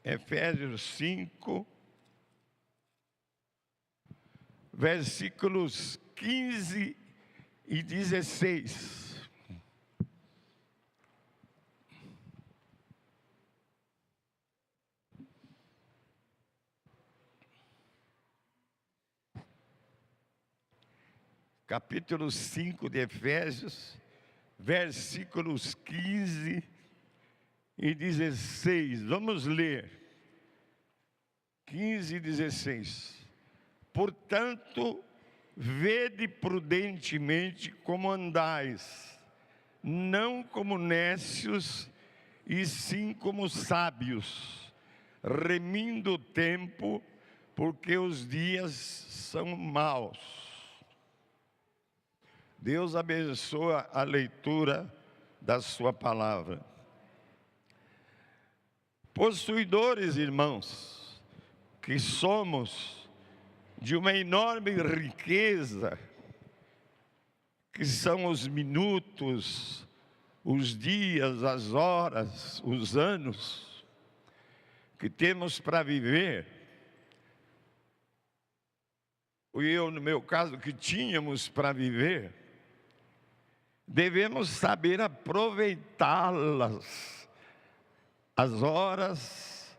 Efésios 5, versículos 15 e 16. Capítulo 5 de Efésios, versículos 15 e 16. Vamos ler. 15 e 16. Portanto, vede prudentemente como andais, não como nécios, e sim como sábios, remindo o tempo, porque os dias são maus. Deus abençoa a leitura da sua palavra. Possuidores, irmãos, que somos de uma enorme riqueza, que são os minutos, os dias, as horas, os anos que temos para viver. Eu, no meu caso, que tínhamos para viver, devemos saber aproveitá-las, as horas,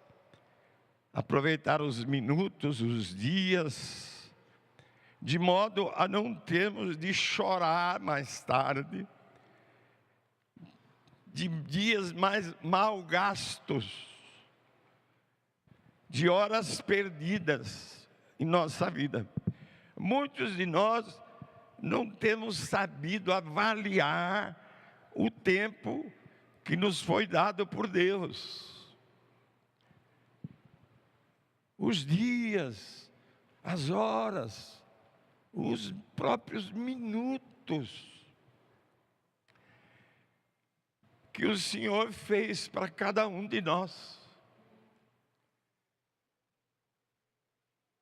aproveitar os minutos, os dias, de modo a não termos de chorar mais tarde, de dias mais mal gastos, de horas perdidas em nossa vida. Muitos de nós não temos sabido avaliar o tempo que nos foi dado por Deus. Os dias, as horas, os próprios minutos que o Senhor fez para cada um de nós.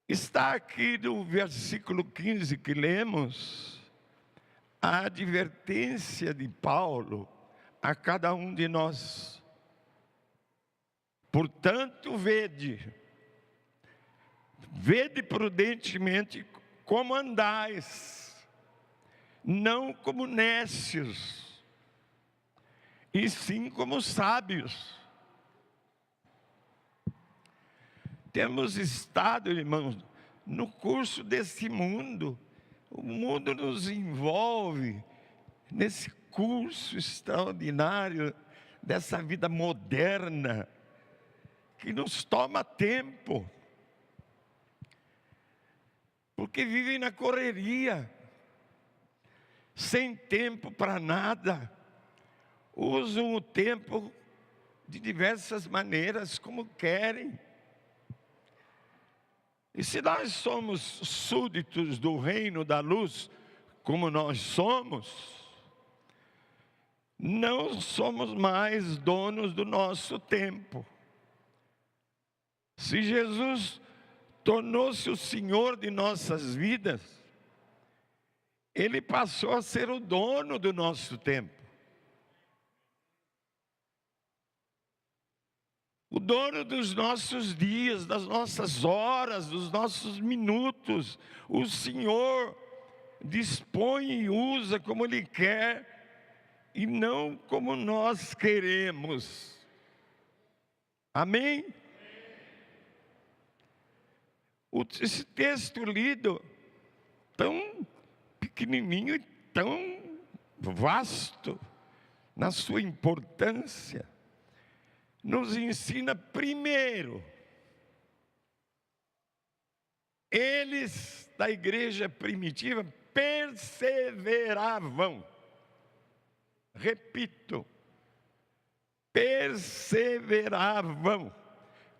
Está aqui no versículo 15 que lemos, a advertência de Paulo a cada um de nós. Portanto, vede prudentemente como andais, não como nécios, e sim como sábios. Temos estado, irmãos, no curso desse mundo. O mundo nos envolve nesse curso extraordinário dessa vida moderna, que nos toma tempo, porque vivem na correria, sem tempo para nada, usam o tempo de diversas maneiras, como querem. E se nós somos súditos do reino da luz, como nós somos, não somos mais donos do nosso tempo. Se Jesus tornou-se o Senhor de nossas vidas, Ele passou a ser o dono do nosso tempo. O dono dos nossos dias, das nossas horas, dos nossos minutos. O Senhor dispõe e usa como Ele quer e não como nós queremos. Amém? Esse texto lido, tão pequenininho e tão vasto na sua importância, nos ensina primeiro, eles da igreja primitiva perseveravam. Repito, perseveravam.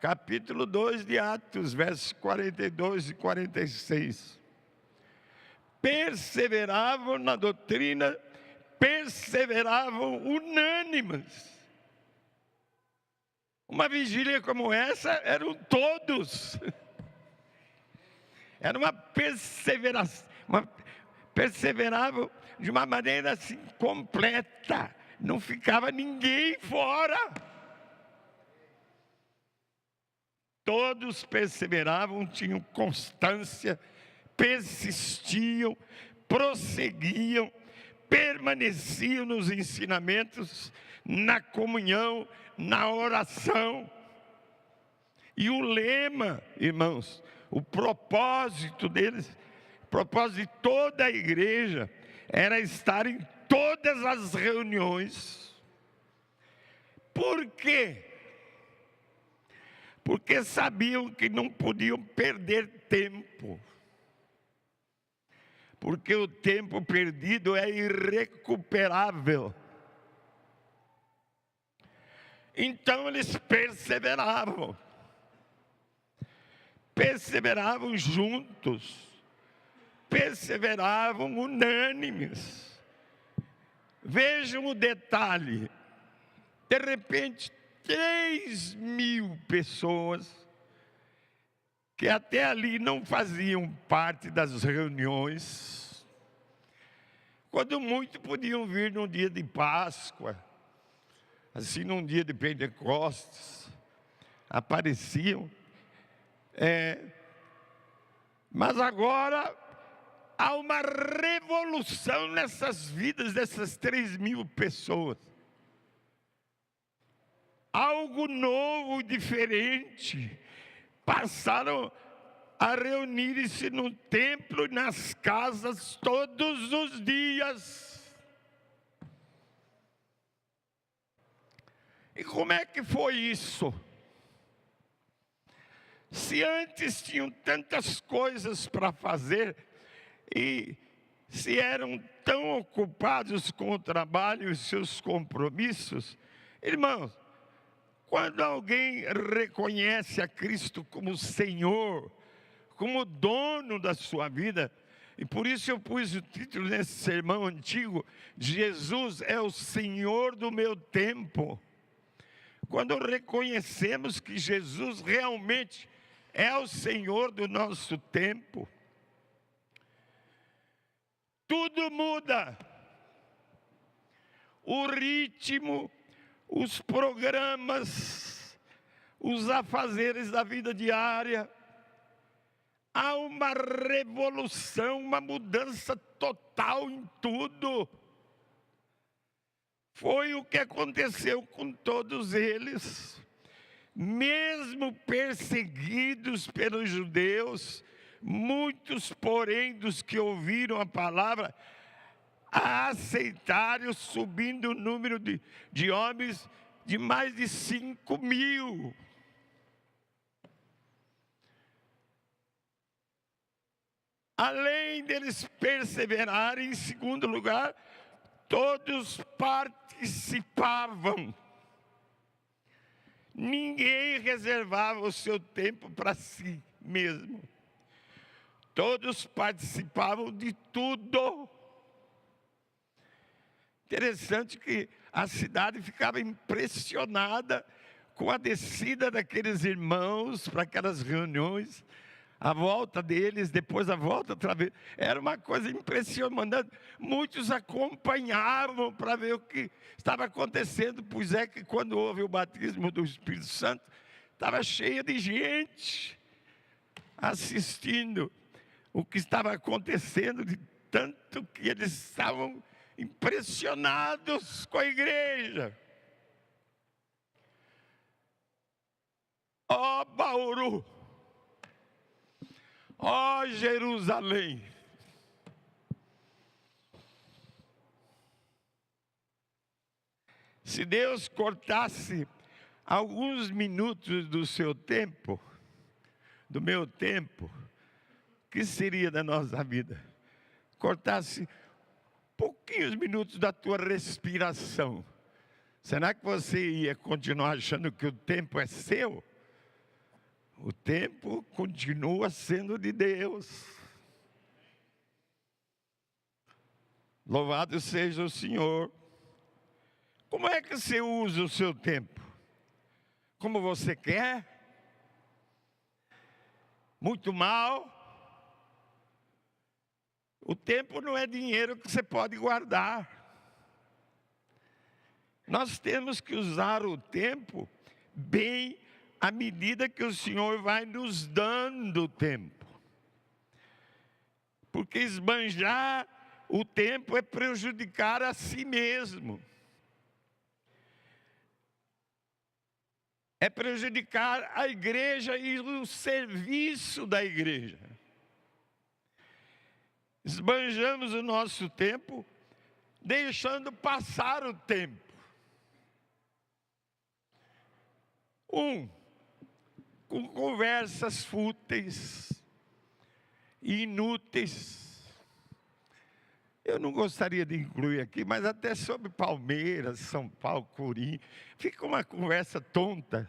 Capítulo 2 de Atos, versos 42 e 46. Perseveravam na doutrina, perseveravam unânimes. Uma vigília como essa, eram todos. Era uma perseveração, perseveravam de uma maneira assim completa. Não ficava ninguém fora. Todos perseveravam, tinham constância, persistiam, prosseguiam, permaneciam nos ensinamentos, na comunhão, na oração. E o lema, irmãos, o propósito deles, o propósito de toda a igreja, era estar em todas as reuniões. Por quê? Porque sabiam que não podiam perder tempo. Porque o tempo perdido é irrecuperável. Então eles perseveravam. Perseveravam juntos. Perseveravam unânimes. Vejam o detalhe. De repente, 3.000 pessoas que até ali não faziam parte das reuniões, quando muito podiam vir num dia de Páscoa, assim num dia de Pentecostes, apareciam. Mas agora há uma revolução nessas vidas dessas 3.000 pessoas. Algo novo, diferente. Passaram a reunir-se no templo e nas casas todos os dias. E como é que foi isso? Se antes tinham tantas coisas para fazer e se eram tão ocupados com o trabalho e seus compromissos, irmãos, quando alguém reconhece a Cristo como Senhor, como dono da sua vida, e por isso eu pus o título nesse sermão antigo, Jesus é o Senhor do meu tempo. Quando reconhecemos que Jesus realmente é o Senhor do nosso tempo, tudo muda. O ritmo, os programas, os afazeres da vida diária. Há uma revolução, uma mudança total em tudo. Foi o que aconteceu com todos eles. Mesmo perseguidos pelos judeus, muitos, porém, dos que ouviram a palavra, a aceitaram, subindo o número de homens de mais de 5.000. Além deles perseverarem, em segundo lugar, todos participavam. Ninguém reservava o seu tempo para si mesmo. Todos participavam de tudo. Interessante que a cidade ficava impressionada com a descida daqueles irmãos para aquelas reuniões, a volta deles, depois a volta outra vez. Era uma coisa impressionante. Muitos acompanhavam para ver o que estava acontecendo, pois é que quando houve o batismo do Espírito Santo, estava cheia de gente assistindo o que estava acontecendo, de tanto que eles estavam impressionados com a igreja. Ó Bauru, ó Jerusalém, se Deus cortasse alguns minutos do seu tempo, do meu tempo, o que seria da nossa vida? Cortasse pouquinhos minutos da tua respiração. Será que você ia continuar achando que o tempo é seu? O tempo continua sendo de Deus. Louvado seja o Senhor. Como é que você usa o seu tempo? Como você quer? Muito mal? O tempo não é dinheiro que você pode guardar. Nós temos que usar o tempo bem à medida que o Senhor vai nos dando tempo. Porque esbanjar o tempo é prejudicar a si mesmo. É prejudicar a igreja e o serviço da igreja. Esbanjamos o nosso tempo, deixando passar o tempo. Com conversas fúteis e inúteis. Eu não gostaria de incluir aqui, mas até sobre Palmeiras, São Paulo, Corinthians, fica uma conversa tonta.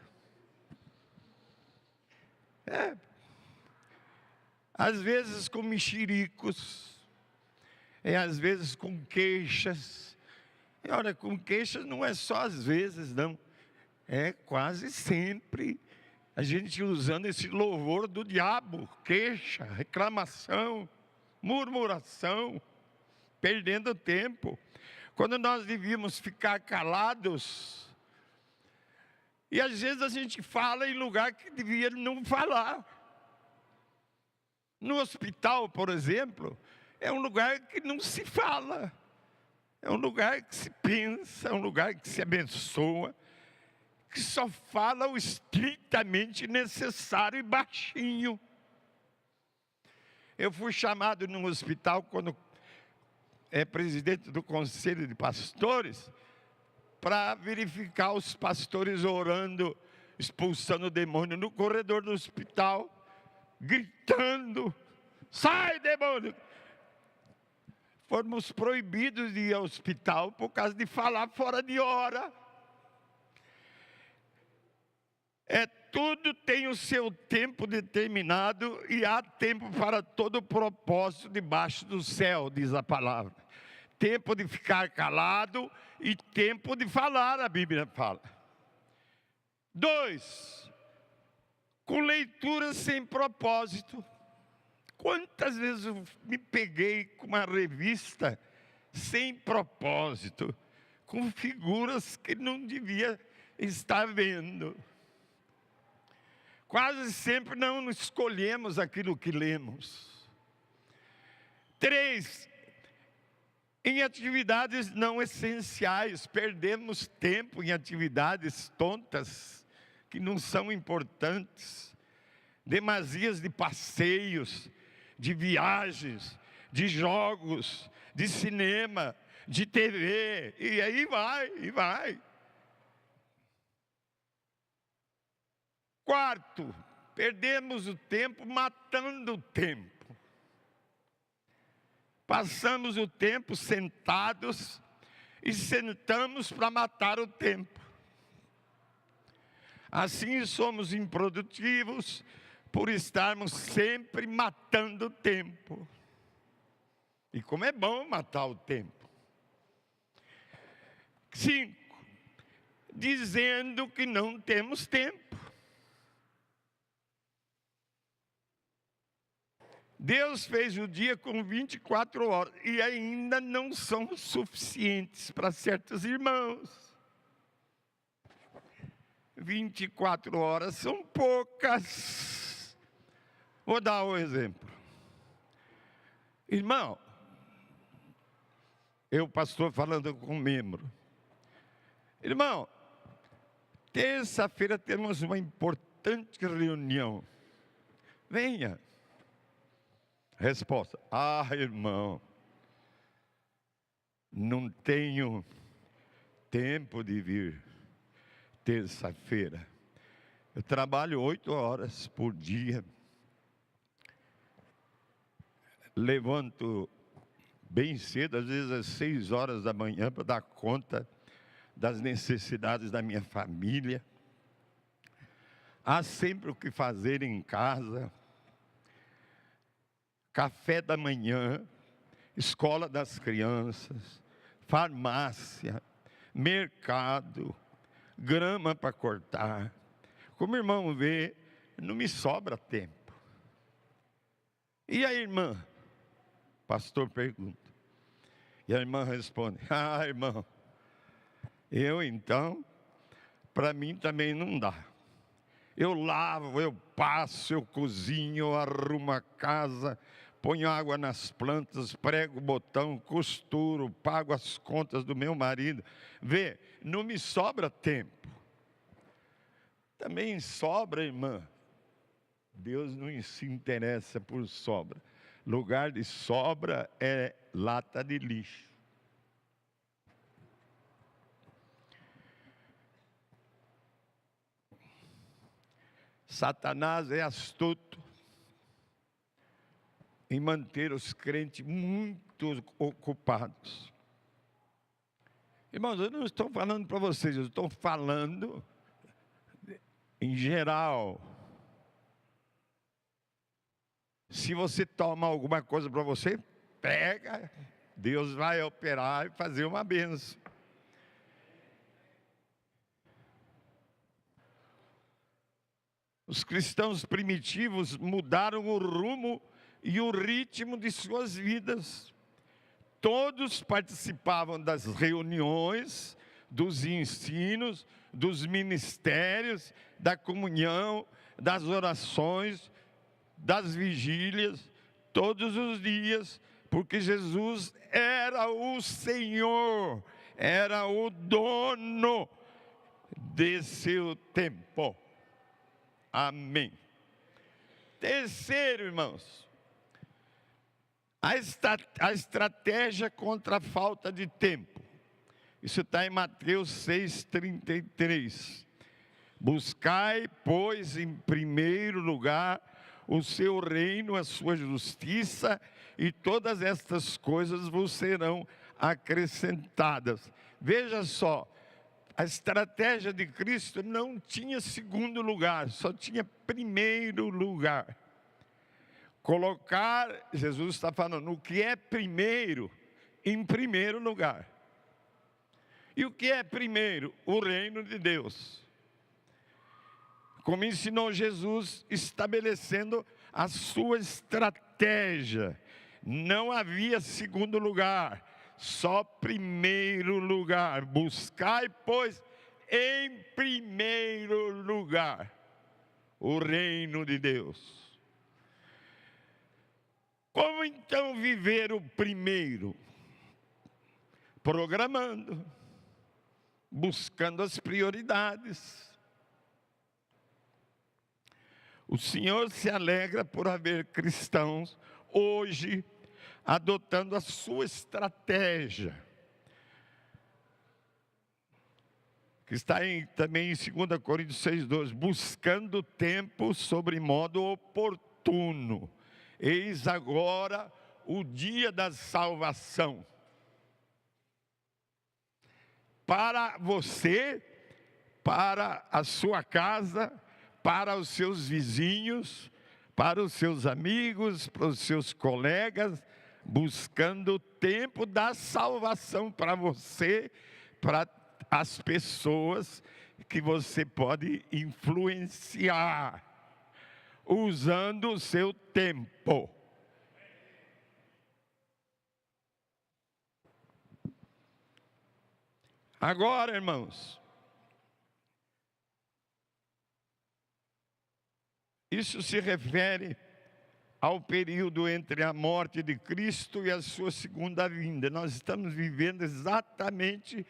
Às vezes com mexericos, às vezes com queixas. E olha, com queixas não é só às vezes, não. É quase sempre a gente usando esse louvor do diabo, queixa, reclamação, murmuração, perdendo tempo. Quando nós devíamos ficar calados, e às vezes a gente fala em lugar que devia não falar. No hospital, por exemplo, é um lugar que não se fala, é um lugar que se pensa, é um lugar que se abençoa, que só fala o estritamente necessário e baixinho. Eu fui chamado num hospital quando presidente do conselho de pastores, para verificar os pastores orando, expulsando o demônio no corredor do hospital, gritando: sai, demônio! Fomos proibidos de ir ao hospital por causa de falar fora de hora. Tudo tem o seu tempo determinado e há tempo para todo propósito debaixo do céu, diz a palavra. Tempo de ficar calado e tempo de falar, a Bíblia fala. 2, com leituras sem propósito. Quantas vezes eu me peguei com uma revista sem propósito, com figuras que não devia estar vendo. Quase sempre não escolhemos aquilo que lemos. 3, em atividades não essenciais, perdemos tempo em atividades tontas, que não são importantes. Demasias de passeios, de viagens, de jogos, de cinema, de TV, e aí vai. 4, perdemos o tempo matando o tempo. Passamos o tempo sentados e sentamos para matar o tempo. Assim somos improdutivos por estarmos sempre matando o tempo. E como é bom matar o tempo. 5, dizendo que não temos tempo. Deus fez o dia com 24 horas e ainda não são suficientes para certos irmãos. 24 horas são poucas. Vou dar um exemplo. Irmão, eu, pastor, falando com um membro. Irmão, terça-feira temos uma importante reunião. Venha. Resposta: irmão, não tenho tempo de vir terça-feira. Eu trabalho 8 horas por dia. Levanto bem cedo, às vezes às 6 horas da manhã, para dar conta das necessidades da minha família. Há sempre o que fazer em casa. Café da manhã, escola das crianças, farmácia, mercado, grama para cortar. Como o irmão vê, não me sobra tempo. E a irmã? O pastor pergunta. E a irmã responde: irmão, eu então, para mim também não dá. Eu lavo, eu passo, eu cozinho, eu arrumo a casa, ponho água nas plantas, prego o botão, costuro, pago as contas do meu marido. Vê, não me sobra tempo. Também sobra, irmã. Deus não se interessa por sobra. Lugar de sobra é lata de lixo. Satanás é astuto em manter os crentes muito ocupados. Irmãos, eu não estou falando para vocês, eu estou falando em geral. Se você toma alguma coisa para você, pega, Deus vai operar e fazer uma bênção. Os cristãos primitivos mudaram o rumo e o ritmo de suas vidas. Todos participavam das reuniões, dos ensinos, dos ministérios, da comunhão, das orações, das vigílias, todos os dias, porque Jesus era o Senhor, era o dono de seu tempo. Amém. Terceiro, irmãos, a estratégia contra a falta de tempo. Isso está em Mateus 6,33. Buscai, pois, em primeiro lugar o seu reino, a sua justiça, e todas estas coisas vos serão acrescentadas. Veja só, a estratégia de Cristo não tinha segundo lugar, só tinha primeiro lugar. Colocar, Jesus está falando, o que é primeiro, em primeiro lugar. E o que é primeiro? O reino de Deus. Como ensinou Jesus, estabelecendo a sua estratégia. Não havia segundo lugar, só primeiro lugar. Buscai, pois, em primeiro lugar, o reino de Deus. Como então viver o primeiro? Programando, buscando as prioridades. O Senhor se alegra por haver cristãos hoje adotando a sua estratégia, que está também em 2 Coríntios 6,12, buscando tempo sobre modo oportuno. Eis agora o dia da salvação. Para você, para a sua casa, para os seus vizinhos, para os seus amigos, para os seus colegas, buscando o tempo da salvação para você, para as pessoas que você pode influenciar, usando o seu tempo. Agora, irmãos, isso se refere ao período entre a morte de Cristo e a sua segunda vinda. Nós estamos vivendo exatamente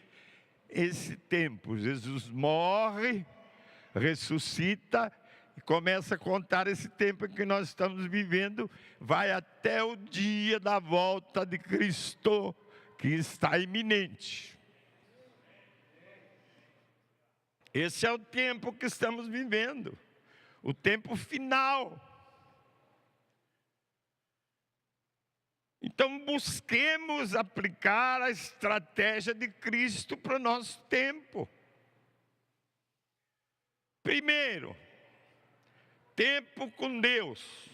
esse tempo. Jesus morre, ressuscita e começa a contar esse tempo em que nós estamos vivendo, vai até o dia da volta de Cristo, que está iminente. Esse é o tempo que estamos vivendo, o tempo final. Então busquemos aplicar a estratégia de Cristo para o nosso tempo. Primeiro, tempo com Deus.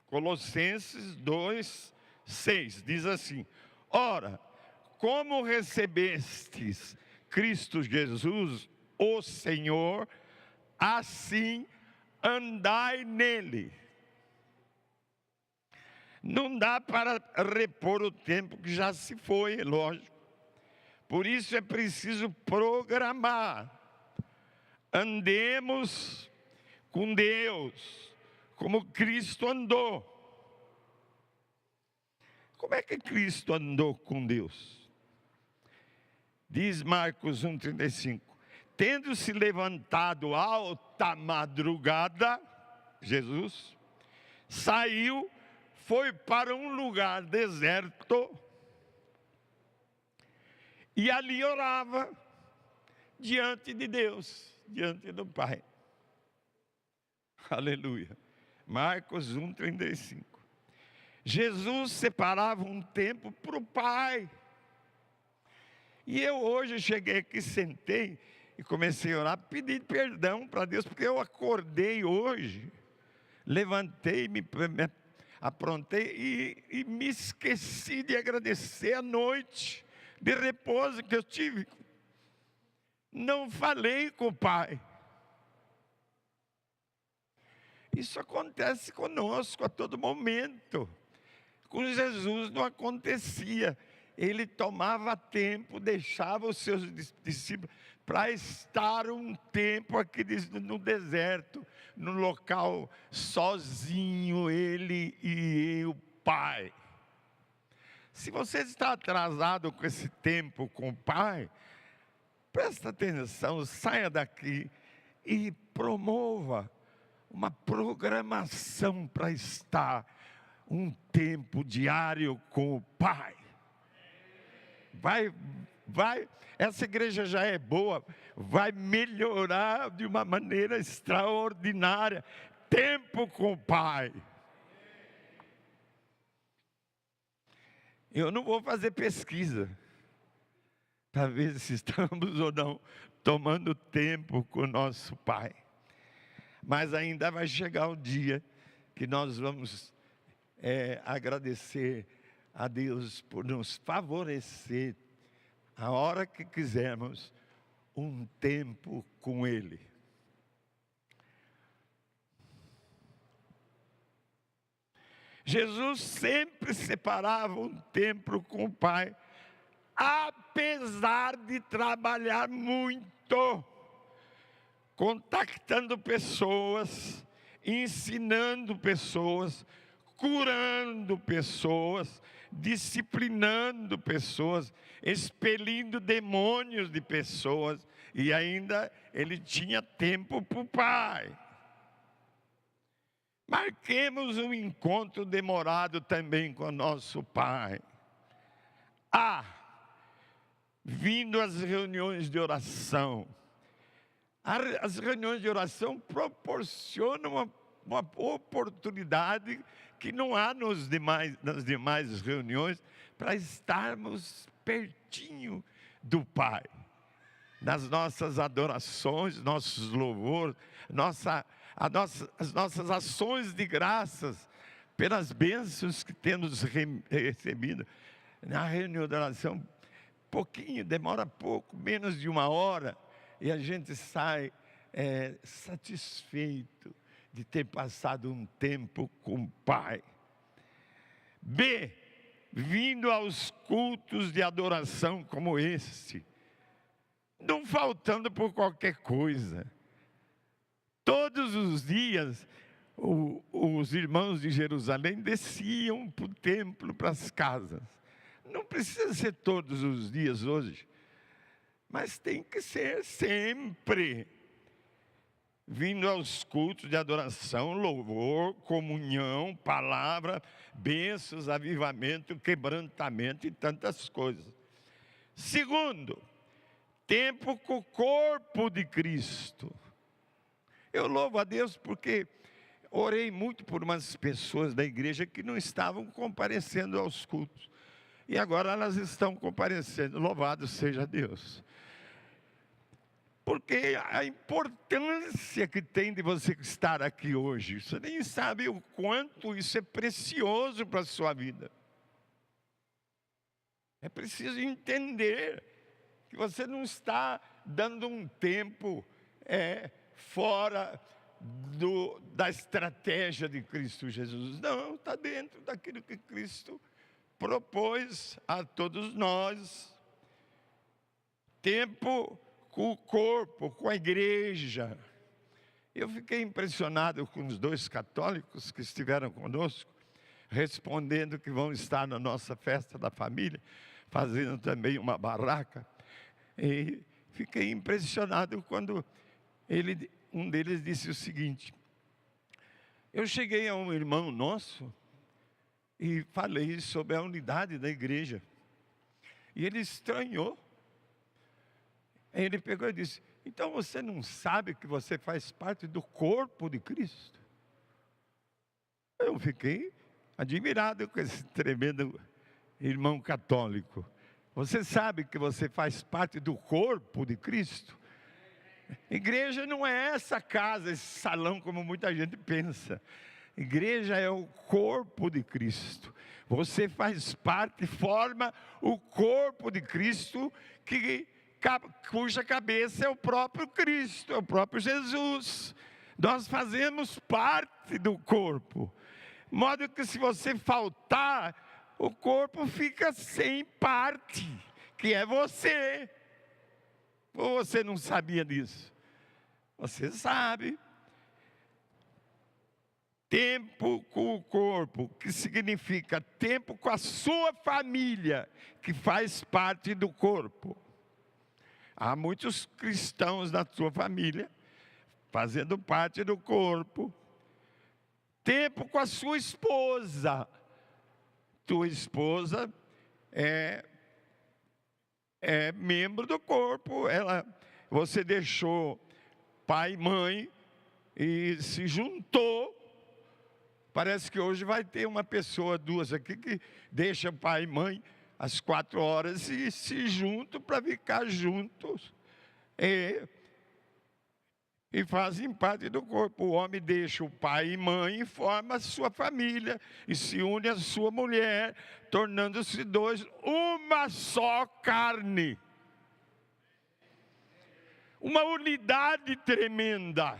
Colossenses 2:6 diz assim: ora, como recebestes Cristo Jesus, o Senhor, assim andai nele. Não dá para repor o tempo que já se foi, lógico. Por isso é preciso programar. Andemos com Deus, como Cristo andou. Como é que Cristo andou com Deus? Diz Marcos 1,35: tendo se levantado alta madrugada, Jesus saiu, foi para um lugar deserto e ali orava diante de Deus, diante do Pai. Aleluia. Marcos 1,35. Jesus separava um tempo para o Pai. E eu hoje cheguei aqui, sentei e comecei a orar, pedi perdão para Deus, porque eu acordei hoje, levantei, me aprontei e me esqueci de agradecer a noite de repouso que eu tive. Não falei com o Pai. Isso acontece conosco a todo momento. Com Jesus não acontecia. Ele tomava tempo, deixava os seus discípulos para estar um tempo aqui no deserto, no local sozinho, ele e o Pai. Se você está atrasado com esse tempo com o Pai, presta atenção, saia daqui e promova uma programação para estar um tempo diário com o Pai. Vai, essa igreja já é boa, vai melhorar de uma maneira extraordinária. Tempo com o Pai. Eu não vou fazer pesquisa para ver se estamos ou não tomando tempo com o nosso Pai. Mas ainda vai chegar o dia que nós vamos agradecer a Deus por nos favorecer, a hora que quisermos, um tempo com Ele. Jesus sempre separava um tempo com o Pai, apesar de trabalhar muito, contactando pessoas, ensinando pessoas, curando pessoas, disciplinando pessoas, expelindo demônios de pessoas, e ainda ele tinha tempo para o Pai. Marquemos um encontro demorado também com o nosso Pai. Vindo às reuniões de oração. As reuniões de oração proporcionam uma oportunidade que não há nas demais reuniões para estarmos pertinho do Pai. Nas nossas adorações, nossos louvores, as nossas ações de graças pelas bênçãos que temos recebido. Na reunião de oração, pouquinho, demora pouco, menos de 1 hora, e a gente sai satisfeito de ter passado um tempo com o Pai. Vindo aos cultos de adoração como esse, não faltando por qualquer coisa. Todos os dias, os irmãos de Jerusalém desciam para o templo, para as casas. Não precisa ser todos os dias hoje, mas tem que ser sempre. Vindo aos cultos de adoração, louvor, comunhão, palavra, bênçãos, avivamento, quebrantamento e tantas coisas. Segundo, tempo com o corpo de Cristo. Eu louvo a Deus porque orei muito por umas pessoas da igreja que não estavam comparecendo aos cultos. E agora elas estão comparecendo. Louvado seja Deus. Porque a importância que tem de você estar aqui hoje, você nem sabe o quanto isso é precioso para a sua vida. É preciso entender que você não está dando um tempo fora da estratégia de Cristo Jesus. Não, está dentro daquilo que Cristo propôs a todos nós. Tempo com o corpo, com a igreja. Eu fiquei impressionado com os 2 católicos que estiveram conosco, respondendo que vão estar na nossa festa da família, fazendo também uma barraca. E fiquei impressionado quando um deles disse o seguinte: eu cheguei a um irmão nosso e falei sobre a unidade da igreja. E ele estranhou. Aí ele pegou e disse: então você não sabe que você faz parte do corpo de Cristo? Eu fiquei admirado com esse tremendo irmão católico. Você sabe que você faz parte do corpo de Cristo? Igreja não é essa casa, esse salão como muita gente pensa. Igreja é o corpo de Cristo. Você faz parte, forma o corpo de Cristo, cuja cabeça é o próprio Cristo, é o próprio Jesus. Nós fazemos parte do corpo. De modo que se você faltar, o corpo fica sem parte, que é você. Ou você não sabia disso? Você sabe. Tempo com o corpo, que significa tempo com a sua família, que faz parte do corpo. Há muitos cristãos na sua família, fazendo parte do corpo. Tempo com a sua esposa. Tua esposa é membro do corpo. Você deixou pai e mãe e se juntou. Parece que hoje vai ter uma pessoa, 2 aqui, que deixa pai e mãe às 4 horas e se juntam para ficar juntos. E fazem parte do corpo. O homem deixa o pai e mãe e forma a sua família. E se une à sua mulher, tornando-se 2, uma só carne. Uma unidade tremenda.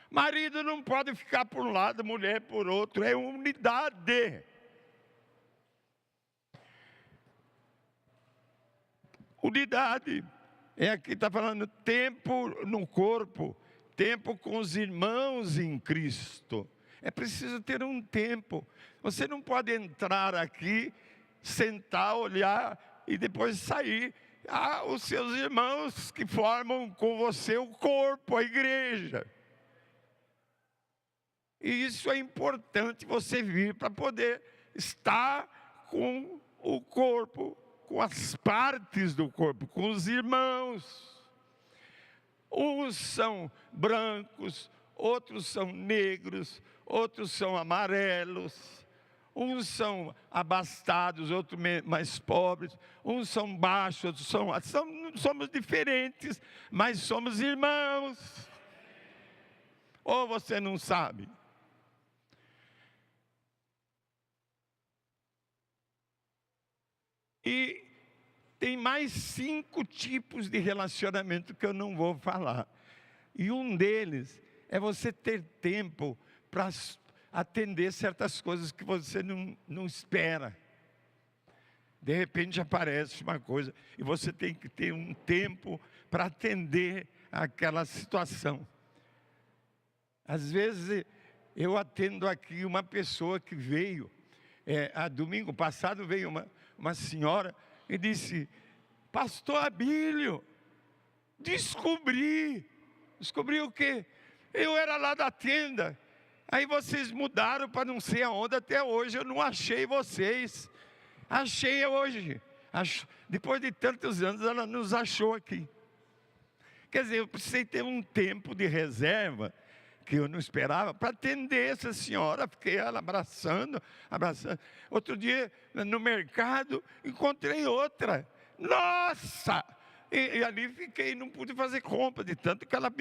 Marido não pode ficar por um lado, mulher por outro, é unidade. Unidade. Aqui está falando tempo no corpo, tempo com os irmãos em Cristo. É preciso ter um tempo. Você não pode entrar aqui, sentar, olhar e depois sair. Há os seus irmãos que formam com você o corpo, a igreja. E isso é importante você vir para poder estar com o corpo, com as partes do corpo, com os irmãos. Uns são brancos, outros são negros, outros são amarelos. Uns são abastados, outros mais pobres. Uns são baixos, outros somos diferentes, mas somos irmãos. Ou você não sabe? E tem mais 5 tipos de relacionamento que eu não vou falar. E um deles é você ter tempo para atender certas coisas que você não espera. De repente aparece uma coisa e você tem que ter um tempo para atender aquela situação. Às vezes eu atendo aqui uma pessoa que veio, domingo passado veio uma senhora e disse: pastor Abílio, descobri o quê? Eu era lá da tenda, aí vocês mudaram para não sei aonde, até hoje eu não achei vocês. Achei hoje, depois de tantos anos ela nos achou aqui. Quer dizer, eu precisei ter um tempo de reserva, que eu não esperava, para atender essa senhora. Fiquei ela abraçando. Outro dia, no mercado, encontrei outra. Nossa! E ali fiquei, não pude fazer compra, de tanto que ela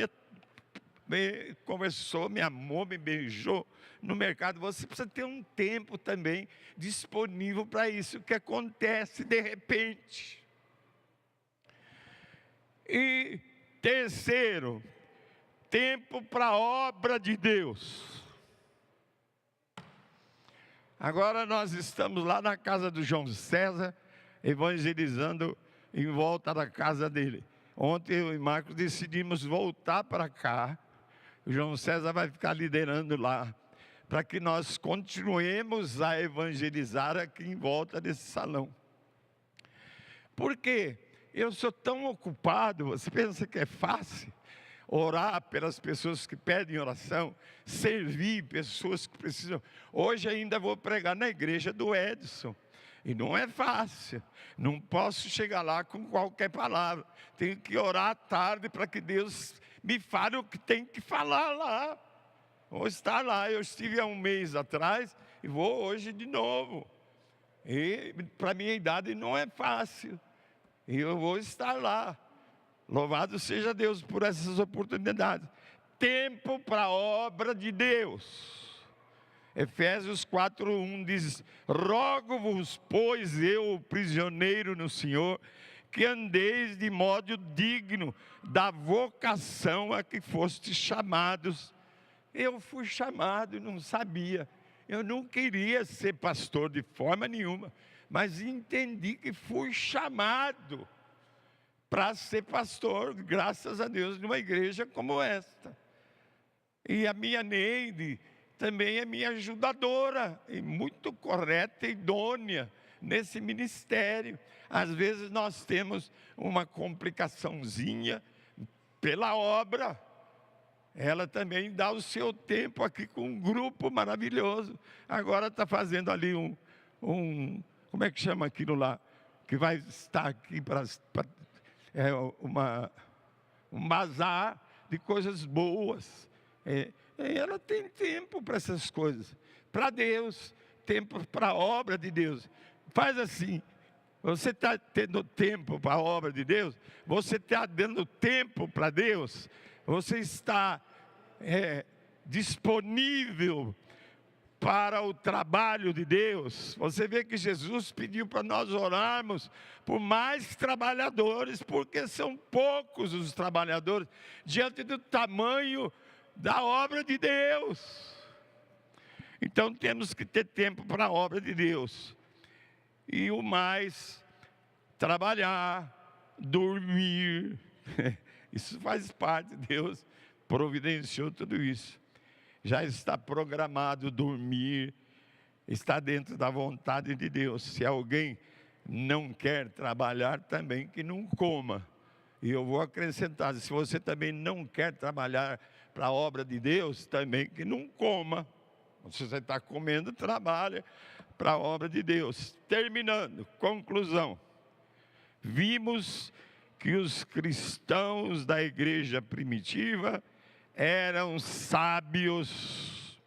me conversou, me amou, me beijou no mercado. Você precisa ter um tempo também disponível para isso, que acontece de repente. E terceiro, tempo para a obra de Deus. Agora nós estamos lá na casa do João César, evangelizando em volta da casa dele. Ontem eu e Marcos decidimos voltar para cá, O João César vai ficar liderando lá, para que nós continuemos a evangelizar aqui em volta desse salão. Por quê? Eu sou tão ocupado, você pensa que é fácil? Orar pelas pessoas que pedem oração, servir pessoas que precisam. Hoje ainda vou pregar na igreja do Edson, e não é fácil, não posso chegar lá com qualquer palavra, tenho que orar à tarde para que Deus me fale o que tem que falar lá. Vou estar lá, eu estive há um mês atrás e vou hoje de novo. E para minha idade não é fácil, e eu vou estar lá. Louvado seja Deus por essas oportunidades. Tempo para a obra de Deus. Efésios 4:1 diz: rogo-vos, pois eu, prisioneiro no Senhor, que andeis de modo digno da vocação a que fostes chamados. Eu fui chamado e não sabia. Eu não queria ser pastor de forma nenhuma, mas entendi que fui chamado para ser pastor, graças a Deus, numa igreja como esta. E a minha Neide também é minha ajudadora, e muito correta e idônea nesse ministério. Às vezes nós temos uma complicaçãozinha pela obra. Ela também dá o seu tempo aqui com um grupo maravilhoso. Agora está fazendo ali como é que chama aquilo lá? Que vai estar aqui para um bazar de coisas boas. E ela tem tempo para essas coisas, para Deus, tempo para a obra de Deus. Faz assim, você está tendo tempo para a obra de Deus? Você está dando tempo para Deus? Você está disponível para o trabalho de Deus? Você vê que Jesus pediu para nós orarmos por mais trabalhadores, porque são poucos os trabalhadores diante do tamanho da obra de Deus. Então temos que ter tempo para a obra de Deus. E o mais, trabalhar, dormir, isso faz parte. Deus providenciou tudo isso. Já está programado dormir, está dentro da vontade de Deus. Se alguém não quer trabalhar, também que não coma. E eu vou acrescentar, se você também não quer trabalhar para a obra de Deus, também que não coma. Se você está comendo, trabalha para a obra de Deus. Terminando, conclusão. Vimos que os cristãos da igreja primitiva eram sábios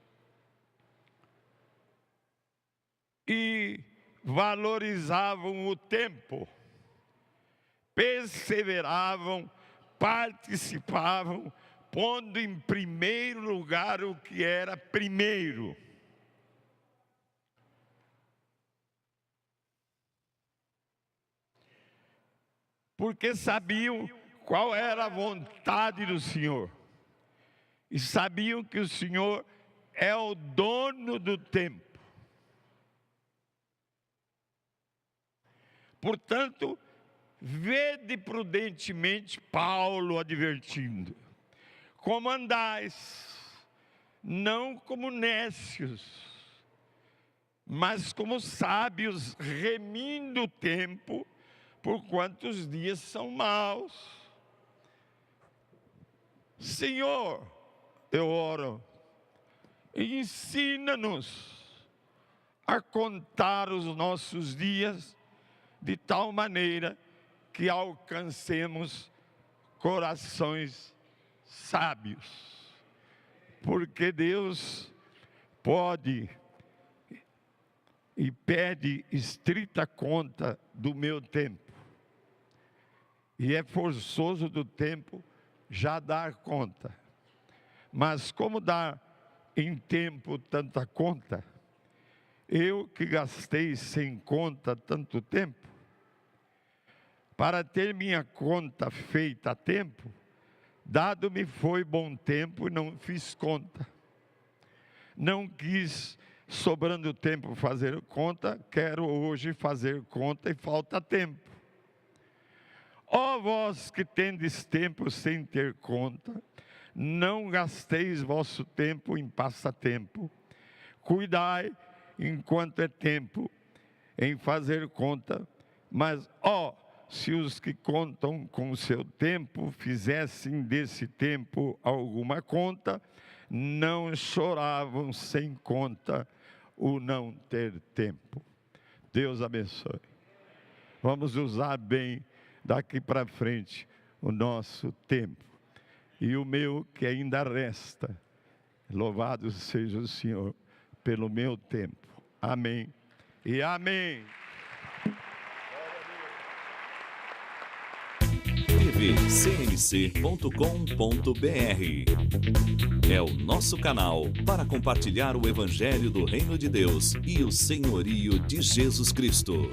e valorizavam o tempo, perseveravam, participavam, pondo em primeiro lugar o que era primeiro. Porque sabiam qual era a vontade do Senhor. E sabiam que o Senhor é o dono do tempo. Portanto, vede prudentemente Paulo advertindo: como andais, não como nécios, mas como sábios, remindo o tempo, porquanto os dias são maus. Senhor, eu oro, ensina-nos a contar os nossos dias de tal maneira que alcancemos corações sábios, porque Deus pode e pede estrita conta do meu tempo, e é forçoso do tempo já dar conta. Mas como dar em tempo tanta conta? Eu que gastei sem conta tanto tempo, para ter minha conta feita a tempo, dado-me foi bom tempo e não fiz conta. Não quis, sobrando tempo, fazer conta, quero hoje fazer conta e falta tempo. Ó vós que tendes tempo sem ter conta, não gasteis vosso tempo em passatempo. Cuidai, enquanto é tempo, em fazer conta. Mas, se os que contam com o seu tempo fizessem desse tempo alguma conta, não choravam sem conta o não ter tempo. Deus abençoe. Vamos usar bem daqui para frente o nosso tempo. E o meu que ainda resta. Louvado seja o Senhor pelo meu tempo. Amém e amém. tvcmc.com.br é o nosso canal para compartilhar o Evangelho do Reino de Deus e o senhorio de Jesus Cristo.